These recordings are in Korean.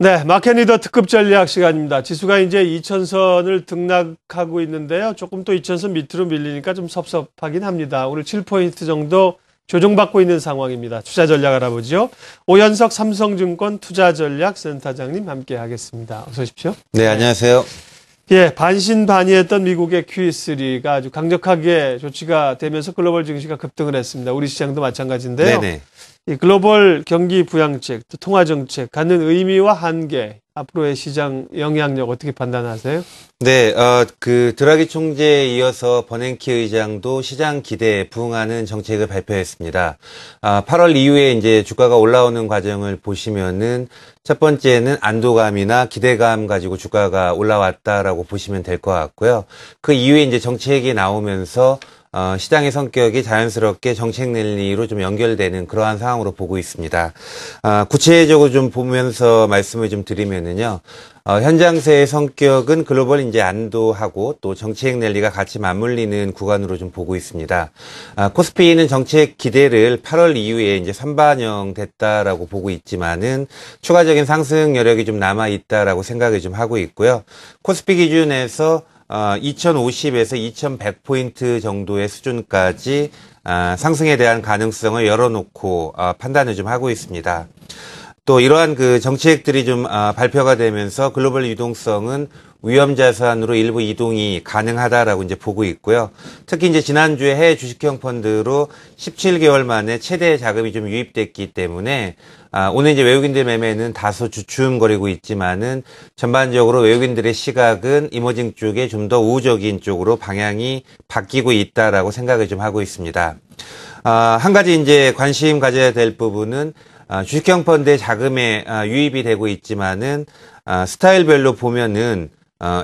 네, 마켓리더 특급 전략 시간입니다. 지수가 이제 2000선을 등락하고 있는데요. 조금 또 2000선 밑으로 밀리니까 좀 섭섭하긴 합니다. 오늘 7포인트 정도 조정받고 있는 상황입니다. 투자 전략 알아보죠. 오현석 삼성증권 투자전략센터장님 함께 하겠습니다. 어서 오십시오. 네, 안녕하세요. 예, 반신반의했던 미국의 QE3가 아주 강력하게 조치가 되면서 글로벌 증시가 급등을 했습니다. 우리 시장도 마찬가지인데요. 네네. 이 글로벌 경기 부양책, 또 통화정책 갖는 의미와 한계, 앞으로의 시장 영향력 어떻게 판단하세요? 네, 드라기 총재에 이어서 버냉키 의장도 시장 기대에 부응하는 정책을 발표했습니다. 8월 이후에 이제 주가가 올라오는 과정을 보시면은 첫 번째는 안도감이나 기대감 가지고 주가가 올라왔다라고 보시면 될 것 같고요. 그 이후에 이제 정책이 나오면서 시장의 성격이 자연스럽게 정책 랠리로 좀 연결되는 그러한 상황으로 보고 있습니다. 구체적으로 좀 보면서 말씀을 좀 드리면은요. 현장세의 성격은 글로벌 이제 안도하고 또 정책 랠리가 같이 맞물리는 구간으로 좀 보고 있습니다. 코스피는 정책 기대를 8월 이후에 이제 선반영 됐다라고 보고 있지만은 추가적인 상승 여력이 좀 남아 있다라고 생각을 좀 하고 있고요. 코스피 기준에서 2050에서 2100포인트 정도의 수준까지 상승에 대한 가능성을 열어놓고 판단을 좀 하고 있습니다. 또 이러한 그 정책들이 좀 발표가 되면서 글로벌 유동성은 위험 자산으로 일부 이동이 가능하다라고 이제 보고 있고요. 특히 이제 지난주에 해외 주식형 펀드로 17개월 만에 최대 자금이 좀 유입됐기 때문에 오늘 이제 외국인들 매매는 다소 주춤거리고 있지만은 전반적으로 외국인들의 시각은 이머징 쪽에 좀 더 우호적인 쪽으로 방향이 바뀌고 있다라고 생각을 좀 하고 있습니다. 한 가지 이제 관심 가져야 될 부분은 주식형 펀드의 자금에 유입이 되고 있지만은 스타일별로 보면은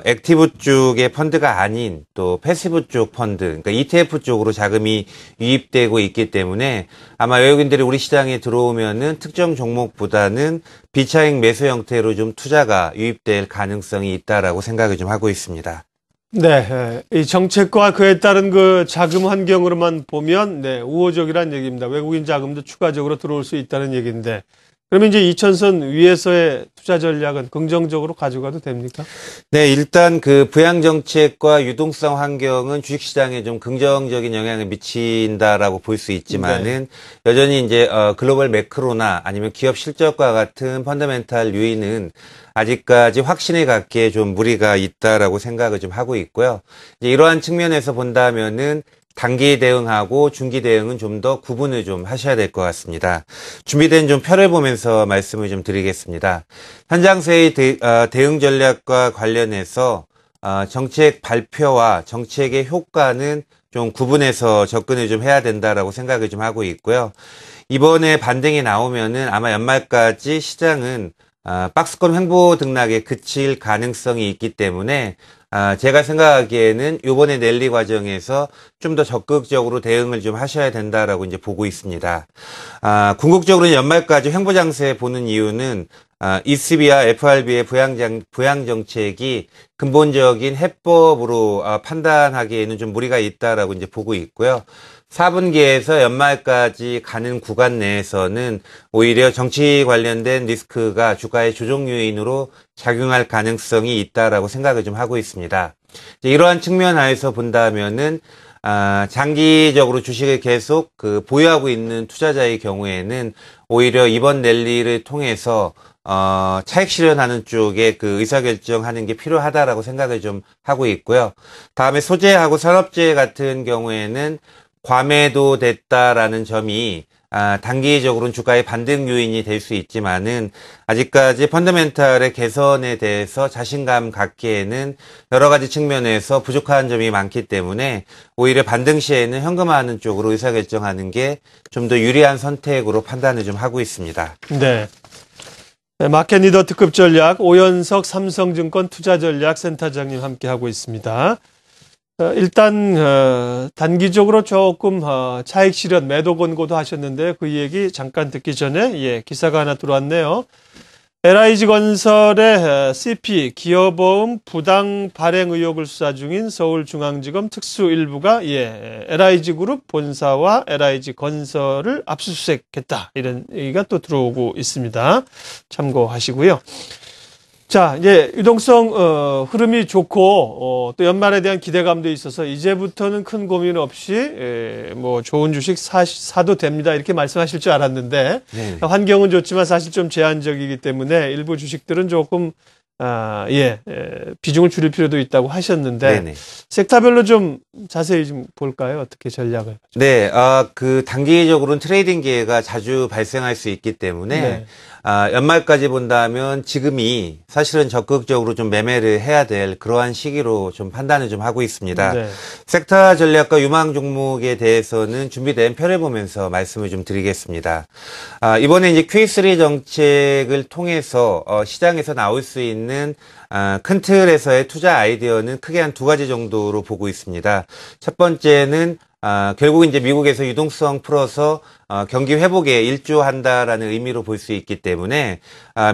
액티브 쪽의 펀드가 아닌 또 패시브 쪽 펀드, 그러니까 ETF 쪽으로 자금이 유입되고 있기 때문에 아마 외국인들이 우리 시장에 들어오면은 특정 종목보다는 비차익 매수 형태로 좀 투자가 유입될 가능성이 있다라고 생각을 좀 하고 있습니다. 네, 이 정책과 그에 따른 그 자금 환경으로만 보면 네, 우호적이라는 얘기입니다. 외국인 자금도 추가적으로 들어올 수 있다는 얘기인데 그러면 이제 2000선 위에서의 투자 전략은 긍정적으로 가져가도 됩니까? 네, 일단 그 부양 정책과 유동성 환경은 주식시장에 좀 긍정적인 영향을 미친다라고 볼 수 있지만은 여전히 이제 글로벌 매크로나 아니면 기업 실적과 같은 펀더멘탈 요인은 아직까지 확신을 갖기에 좀 무리가 있다라고 생각을 좀 하고 있고요. 이제 이러한 측면에서 본다면은 단기 대응하고 중기 대응은 좀 더 구분을 좀 하셔야 될 것 같습니다. 준비된 좀 표를 보면서 말씀을 좀 드리겠습니다. 현장세의 대응 전략과 관련해서 정책 발표와 정책의 효과는 좀 구분해서 접근을 좀 해야 된다라고 생각을 좀 하고 있고요. 이번에 반등이 나오면은 아마 연말까지 시장은 박스권 횡보 등락에 그칠 가능성이 있기 때문에 제가 생각하기에는 이번에 랠리 과정에서 좀 더 적극적으로 대응을 좀 하셔야 된다라고 이제 보고 있습니다. 궁극적으로는 연말까지 횡보 장세 보는 이유는 ECB와 FRB의 부양 정책이 근본적인 해법으로 판단하기에는 좀 무리가 있다라고 이제 보고 있고요. 4분기에서 연말까지 가는 구간 내에서는 오히려 정치 관련된 리스크가 주가의 조정 요인으로 작용할 가능성이 있다라고 생각을 좀 하고 있습니다. 이러한 측면 하에서 본다면은 장기적으로 주식을 계속 보유하고 있는 투자자의 경우에는 오히려 이번 랠리를 통해서 차익 실현하는 쪽에 그 의사결정하는 게 필요하다라고 생각을 좀 하고 있고요. 다음에 소재하고 산업재 같은 경우에는 과매도 됐다라는 점이 단기적으로는 주가의 반등 요인이 될 수 있지만은 아직까지 펀더멘탈의 개선에 대해서 자신감 갖기에는 여러 가지 측면에서 부족한 점이 많기 때문에 오히려 반등 시에는 현금화하는 쪽으로 의사결정하는 게 좀 더 유리한 선택으로 판단을 좀 하고 있습니다. 네. 마켓리더 특급 전략 오현석 삼성증권 투자전략센터장님 함께하고 있습니다. 일단 단기적으로 조금 차익 실현 매도 권고도 하셨는데 그 얘기 잠깐 듣기 전에 기사가 하나 들어왔네요. LIG건설의 CP 기업보험 부당 발행 의혹을 수사 중인 서울중앙지검 특수일부가 LIG그룹 본사와 LIG건설을 압수수색했다. 이런 얘기가 또 들어오고 있습니다. 참고하시고요. 자, 이제 유동성 흐름이 좋고 또 연말에 대한 기대감도 있어서 이제부터는 큰 고민 없이 뭐 좋은 주식 사도 됩니다. 이렇게 말씀하실 줄 알았는데 네. 환경은 좋지만 사실 좀 제한적이기 때문에 일부 주식들은 조금 비중을 줄일 필요도 있다고 하셨는데 네네. 섹터별로 좀 자세히 좀 볼까요? 어떻게 전략을? 네, 그 단기적으로는 트레이딩 기회가 자주 발생할 수 있기 때문에 네. 연말까지 본다면 지금이 사실은 적극적으로 좀 매매를 해야 될 그러한 시기로 좀 판단을 좀 하고 있습니다. 네. 섹터 전략과 유망 종목에 대해서는 준비된 표를 보면서 말씀을 좀 드리겠습니다. 이번에 이제 Q3 정책을 통해서 시장에서 나올 수 있는 큰 틀에서의 투자 아이디어는 크게 한 두 가지 정도로 보고 있습니다. 첫 번째는 결국 이제 미국에서 유동성 풀어서 경기 회복에 일조한다라는 의미로 볼 수 있기 때문에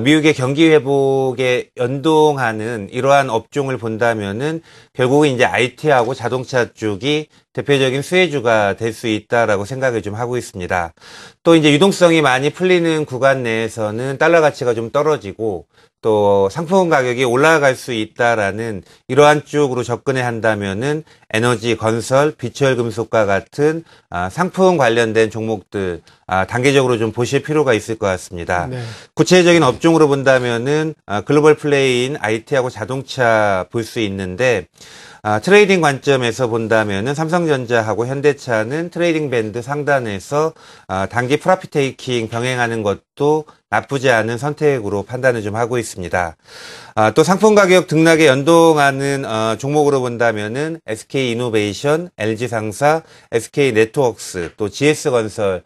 미국의 경기 회복에 연동하는 이러한 업종을 본다면은 결국은 이제 IT하고 자동차 쪽이 대표적인 수혜주가 될 수 있다라고 생각을 좀 하고 있습니다. 또 이제 유동성이 많이 풀리는 구간 내에서는 달러 가치가 좀 떨어지고 또 상품 가격이 올라갈 수 있다라는 이러한 쪽으로 접근을 한다면은 에너지, 건설, 비철 금속과 같은 상품 관련된 종목들 단계적으로 좀 보실 필요가 있을 것 같습니다. 네. 구체적인 업종으로 본다면은 글로벌 플레이인 IT하고 자동차 볼 수 있는데 트레이딩 관점에서 본다면은 삼성전자하고 현대차는 트레이딩 밴드 상단에서 단기 프로핏 테이킹 병행하는 것도 나쁘지 않은 선택으로 판단을 좀 하고 있습니다. 또 상품 가격 등락에 연동하는 종목으로 본다면은 SK이노베이션, LG상사, SK네트워크스, 또 GS건설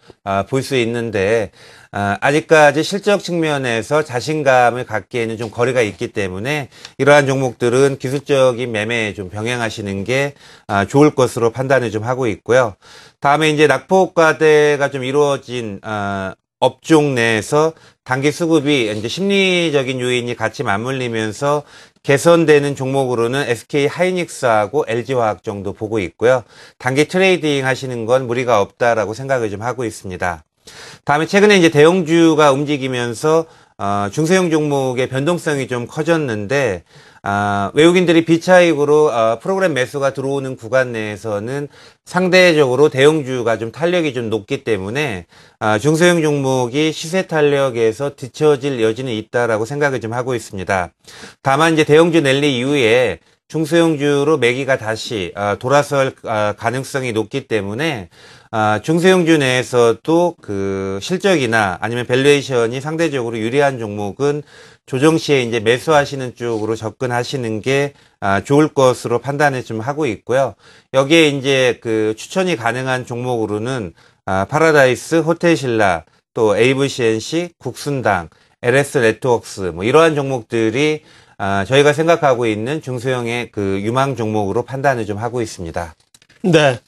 볼 수 있는데 아직까지 실적 측면에서 자신감을 갖기에는 좀 거리가 있기 때문에 이러한 종목들은 기술적인 매매에 좀 병행하시는 게 좋을 것으로 판단을 좀 하고 있고요. 다음에 이제 낙폭과대가 좀 이루어진 업종 내에서 단기 수급이 이제 심리적인 요인이 같이 맞물리면서 개선되는 종목으로는 SK 하이닉스하고 LG화학 정도 보고 있고요. 단기 트레이딩 하시는 건 무리가 없다라고 생각을 좀 하고 있습니다. 다음에 최근에 이제 대형주가 움직이면서 중소형 종목의 변동성이 좀 커졌는데 외국인들이 비차익으로 프로그램 매수가 들어오는 구간 내에서는 상대적으로 대형주가 좀 탄력이 좀 높기 때문에 중소형 종목이 시세 탄력에서 뒤처질 여지는 있다라고 생각을 좀 하고 있습니다. 다만 이제 대형주 랠리 이후에 중소형주로 매기가 다시 돌아설 가능성이 높기 때문에 중소형주 내에서도 그 실적이나 아니면 밸류에이션이 상대적으로 유리한 종목은 조정 시에 이제 매수하시는 쪽으로 접근하시는 게 좋을 것으로 판단을 좀 하고 있고요. 여기에 이제 그 추천이 가능한 종목으로는 파라다이스, 호텔신라, 또 AVCNC, 국순당, LS 네트워크스 뭐 이러한 종목들이 저희가 생각하고 있는 중소형의 그 유망 종목으로 판단을 좀 하고 있습니다. 네.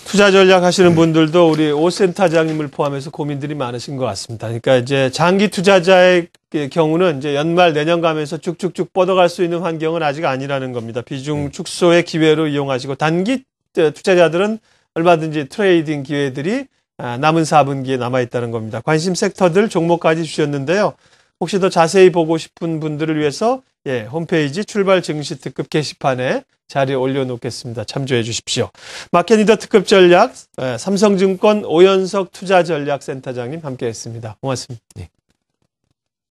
투자 전략 하시는 분들도 우리 오 센터장님을 포함해서 고민들이 많으신 것 같습니다. 그러니까 이제 장기 투자자의 경우는 이제 연말 내년 가면서 쭉쭉쭉 뻗어갈 수 있는 환경은 아직 아니라는 겁니다. 비중 축소의 기회로 이용하시고 단기 투자자들은 얼마든지 트레이딩 기회들이 남은 4분기에 남아있다는 겁니다. 관심 섹터들 종목까지 주셨는데요. 혹시 더 자세히 보고 싶은 분들을 위해서 홈페이지 출발 증시 특급 게시판에 자리에 올려놓겠습니다. 참조해 주십시오. 마켓리더 특급 전략 삼성증권 오연석 투자전략센터장님 함께했습니다. 고맙습니다. 네.